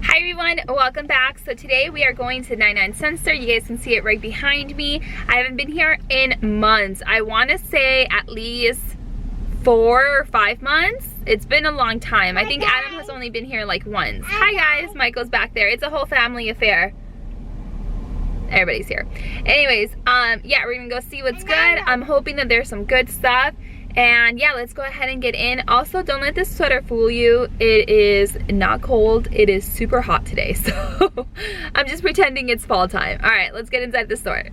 Hi everyone, welcome back. So today we are going to 99 Cent Store. You guys can see it right behind me. I haven't been here in months. I want to say at least 4 or 5 months. It's been a long time. I think Adam has only been here like once. Hi guys, Michael's back there. It's a whole family affair. Everybody's here. Anyways, yeah, we're gonna go see what's good. I'm hoping that there's some good stuff. And yeah, let's go ahead and get in. Also, don't let this sweater fool you. It is not cold. It is super hot today. So I'm just pretending it's fall time. All right, let's get inside the store.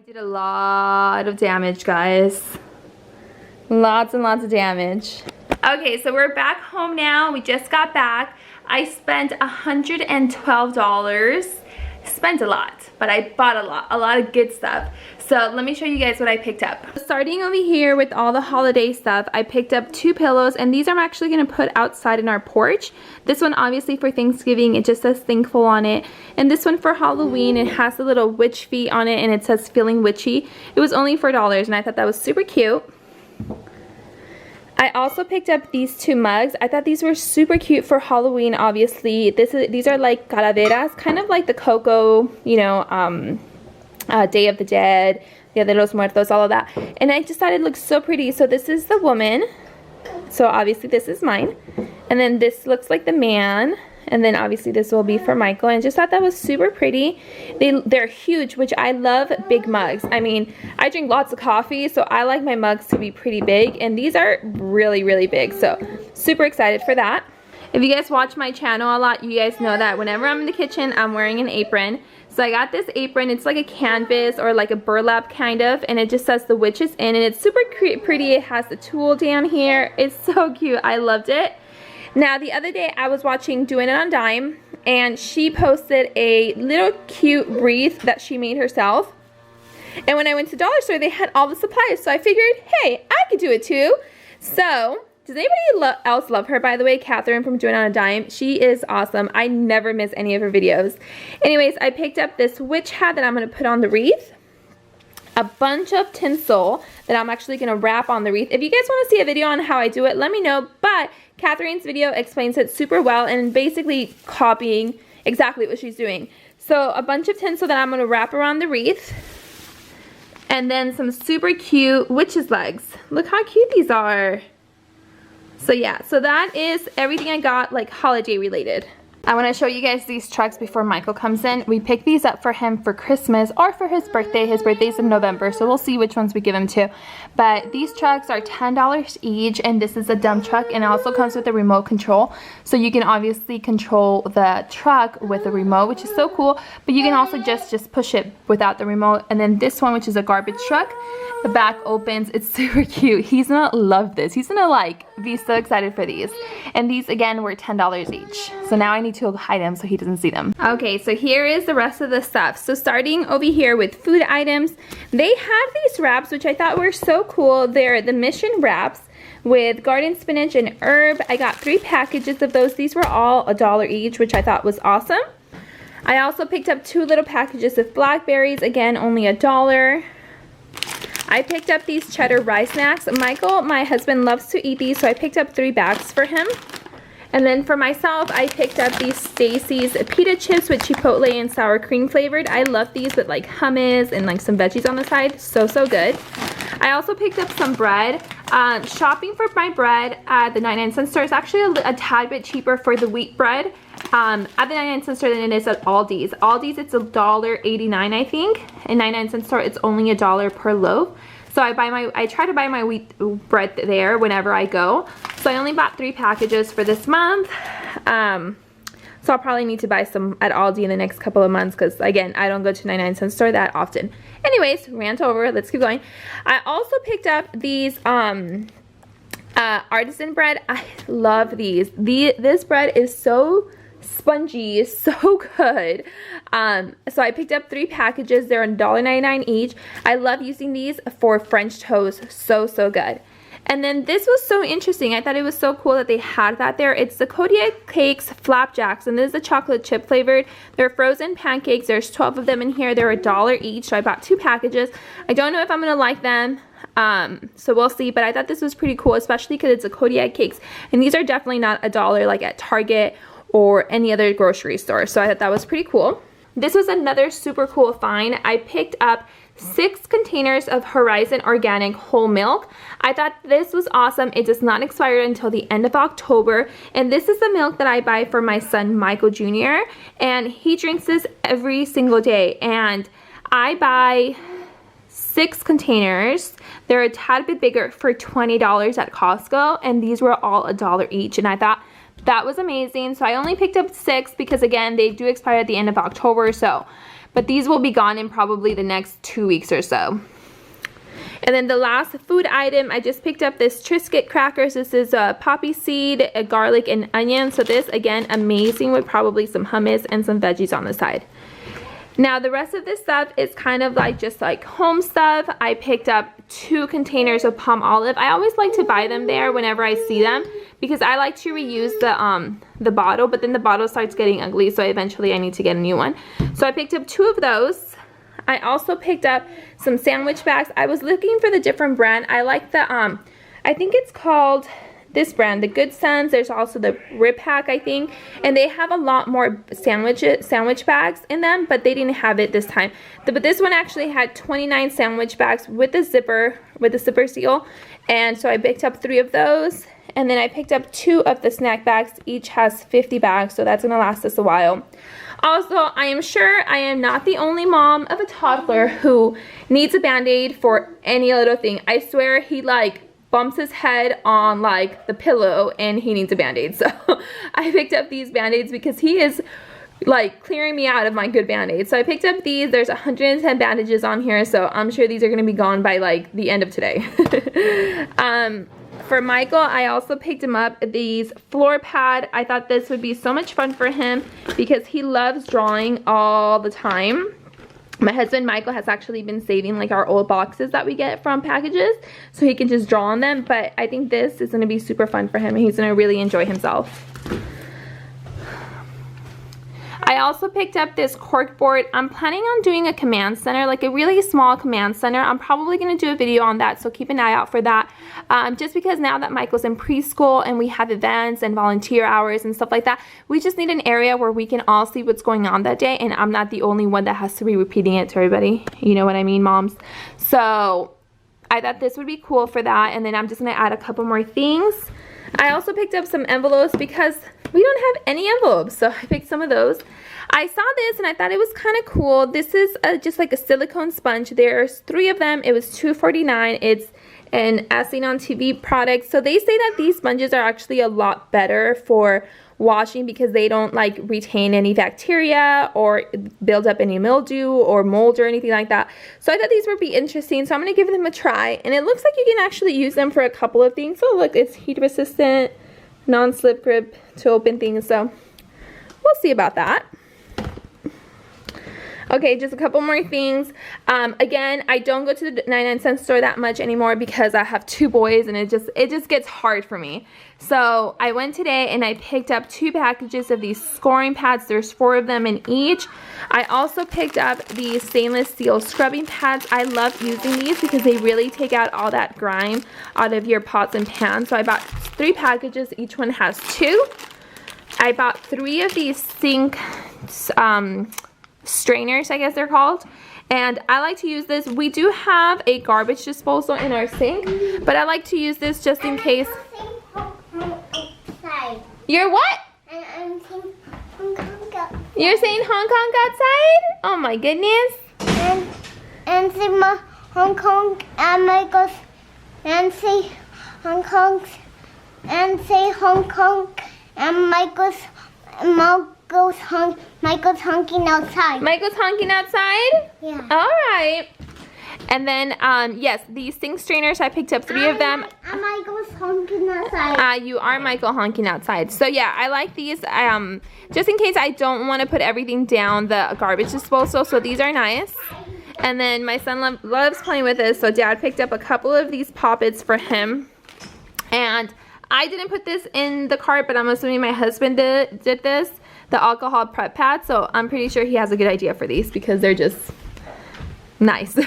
Did a lot of damage, guys. Lots and lots of damage. Okay, so we're back home now. We just got back. I spent $112. Spent a lot, but I bought a lot of good stuff. So let me show you guys what I picked up. Starting over here with all the holiday stuff, I picked up 2 pillows, and these I'm actually gonna put outside in our porch. This one obviously for Thanksgiving, it just says thankful on it. And this one for Halloween, it has the little witch feet on it and it says feeling witchy. It was only $4 and I thought that was super cute. I also picked up these 2 mugs. I thought these were super cute for Halloween, obviously. These are like calaveras, kind of like the Coco, you know, Day of the Dead, Dia de los Muertos, all of that. And I just thought it looked so pretty. So this is the woman. So obviously this is mine. And then this looks like the man. And then obviously this will be for Michael. And I just thought that was super pretty. They're huge, which I love big mugs. I mean, I drink lots of coffee, so I like my mugs to be pretty big. And these are really, really big. So super excited for that. If you guys watch my channel a lot, you guys know that whenever I'm in the kitchen, I'm wearing an apron. So I got this apron. It's like a canvas or like a burlap kind of, and it just says the witch is in, and it's super pretty. It has the tulle down here. It's so cute. I loved it. Now the other day I was watching Doing It on Dime, and she posted a little cute wreath that she made herself. And when I went to Dollar Store, they had all the supplies, so I figured, hey, I could do it too. So does anybody else love her, by the way? Catherine from Doing It on a Dime. She is awesome. I never miss any of her videos. Anyways, I picked up this witch hat that I'm going to put on the wreath. A bunch of tinsel that I'm actually going to wrap on the wreath. If you guys want to see a video on how I do it, let me know. But Catherine's video explains it super well and basically copying exactly what she's doing. So a bunch of tinsel that I'm going to wrap around the wreath. And then some super cute witch's legs. Look how cute these are. So yeah, so that is everything I got, like holiday related. I want to show you guys these trucks before Michael comes in. We picked these up for him for Christmas or for his birthday. His birthday's in November, so we'll see which ones we give him to. But these trucks are $10 each, and this is a dump truck, and it also comes with a remote control. So you can obviously control the truck with a remote, which is so cool. But you can also just push it without the remote. And then this one, which is a garbage truck, the back opens. It's super cute. He's gonna love this. He's gonna be so excited for these. And these again were $10 each. So now I need me to hide them so he doesn't see them. Okay, so here is the rest of the stuff. So starting over here with food items, they have these wraps which I thought were so cool. They're the Mission wraps with garden spinach and herb. I got 3 packages of those. These were all $1 each, which I thought was awesome. I also picked up 2 little packages of blackberries, again only $1. I picked up these cheddar rice snacks. Michael, my husband, loves to eat these, so I picked up 3 bags for him. And then for myself, I picked up these Stacy's pita chips with chipotle and sour cream flavored. I love these with like hummus and like some veggies on the side. So good. I also picked up some bread. Shopping for my bread at the 99-cent store is actually a tad bit cheaper for the wheat bread at the 99-cent store than it is at Aldi's. Aldi's, it's $1.89, I think. And 99-cent store, it's only $1 per loaf. So I try to buy my wheat bread there whenever I go. So I only bought 3 packages for this month. So I'll probably need to buy some at Aldi in the next couple of months because, again, I don't go to 99-cent store that often. Anyways, rant over. Let's keep going. I also picked up these artisan bread. I love these. This bread is so spongy, so good. So I picked up 3 packages. They're $1.99 each. I love using these for French toast. So good. And then this was so interesting. I thought it was so cool that they had that there. It's the Kodiak Cakes Flapjacks, and this is the chocolate chip flavored. They're frozen pancakes. There's 12 of them in here. They're $1 each, so I bought 2 packages. I don't know if I'm gonna like them, so we'll see, but I thought this was pretty cool, especially because it's a Kodiak Cakes, and these are definitely not $1 like at Target or any other grocery store, so I thought that was pretty cool. This was another super cool find. I picked up 6 containers of Horizon Organic whole milk. I thought this was awesome. It does not expire until the end of October, and this is the milk that I buy for my son Michael Jr. and he drinks this every single day, and I buy 6 containers. They're a tad bit bigger for $20 at Costco, and these were all $1 each, and I thought that was amazing. So I only picked up 6 because, again, they do expire at the end of October, but these will be gone in probably the next 2 weeks or so. And then the last food item, I just picked up this Triscuit crackers. This is poppy seed, garlic, and onion. So this, again, amazing with probably some hummus and some veggies on the side. Now the rest of this stuff is kind of like just like home stuff. I picked up 2 containers of palm olive. I always like to buy them there whenever I see them because I like to reuse the bottle, but then the bottle starts getting ugly, so eventually I need to get a new one. So I picked up 2 of those. I also picked up some sandwich bags. I was looking for the different brand. I like the I think it's called this brand, the Good Sons. There's also the Rib Pack, I think, and they have a lot more sandwich bags in them, but they didn't have it this time. But this one actually had 29 sandwich bags with the zipper seal, and so I picked up 3 of those, and then I picked up 2 of the snack bags. Each has 50 bags, so that's gonna last us a while. Also, I am sure I am not the only mom of a toddler who needs a Band-Aid for any little thing. I swear he like bumps his head on like the pillow and he needs a Band-Aid. So I picked up these Band-Aids because he is like clearing me out of my good Band-Aids. So I picked up these. There's 110 bandages on here, so I'm sure these are going to be gone by like the end of today. For Michael, I also picked him up these floor pad. I thought this would be so much fun for him because he loves drawing all the time. My husband Michael has actually been saving like our old boxes that we get from packages so he can just draw on them, but I think this is going to be super fun for him and he's going to really enjoy himself. I also picked up this cork board. I'm planning on doing a command center, like a really small command center. I'm probably going to do a video on that, so keep an eye out for that. Just because now that Michael's in preschool and we have events and volunteer hours and stuff like that, we just need an area where we can all see what's going on that day, and I'm not the only one that has to be repeating it to everybody. You know what I mean, moms? So I thought this would be cool for that, and then I'm just going to add a couple more things. I also picked up some envelopes because we don't have any envelopes, so I picked some of those. I saw this and I thought it was kind of cool. This is just like a silicone sponge. There's 3 of them. It was $2.49. It's an As Seen on TV product. So they say that these sponges are actually a lot better for washing because they don't like retain any bacteria or build up any mildew or mold or anything like that. So I thought these would be interesting, so I'm going to give them a try. And it looks like you can actually use them for a couple of things. So look, it's heat resistant, non-slip grip to open things, so we'll see about that. Okay, just a couple more things. Again, I don't go to the 99-cent store that much anymore because I have 2 boys and it just gets hard for me. So I went today and I picked up 2 packages of these scoring pads. There's 4 of them in each. I also picked up these stainless steel scrubbing pads. I love using these because they really take out all that grime out of your pots and pans. So I bought 3 packages. Each one has 2. I bought 3 of these sink strainers, I guess they're called, and I like to use this. We do have a garbage disposal in our sink, but I like to use this just in case. You're what? I'm saying Hong Kong outside. You're saying Hong Kong outside? Oh my goodness. And say my Hong Kong and Michael's and say Hong Kong and say Hong Kong and Michael's honking outside. Michael's honking outside? Yeah. Alright. And then, yes, these sink strainers, I picked up 3 of them. And Michael's honking outside. You are Michael honking outside. So yeah, I like these, just in case I don't want to put everything down the garbage disposal. So these are nice. And then my son loves playing with this. So Dad picked up a couple of these Pop-Its for him. And I didn't put this in the cart, but I'm assuming my husband did this. The alcohol prep pad, so I'm pretty sure he has a good idea for these because they're just nice.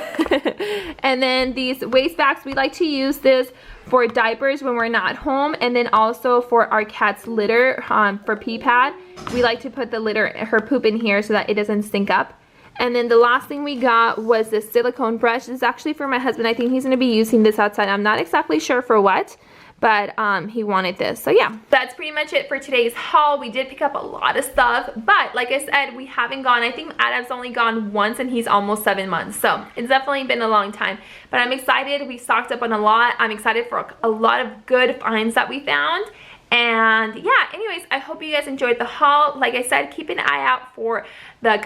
And then these waste bags, we like to use this for diapers when we're not home, and then also for our cat's litter for pee pad. We like to put the litter, her poop in here so that it doesn't stink up. And then the last thing we got was this silicone brush. This is actually for my husband. I think he's going to be using this outside. I'm not exactly sure for what, but he wanted this. So yeah, that's pretty much it for today's haul. We did pick up a lot of stuff, but like I said, we haven't gone. I think Adam's only gone once and he's almost 7 months, so it's definitely been a long time. But I'm excited. We stocked up on a lot. I'm excited for a lot of good finds that we found. And yeah, anyways, I hope you guys enjoyed the haul. Like I said, keep an eye out for the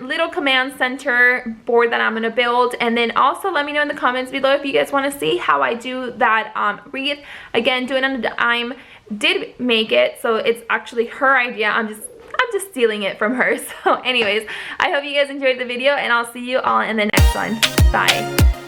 little command center board that I'm gonna build, and then also let me know in the comments below if you guys want to see how I do that wreath. Again, doing on a dime. Did make it, so it's actually her idea. I'm just stealing it from her. So anyways, I hope you guys enjoyed the video, and I'll see you all in the next one. Bye.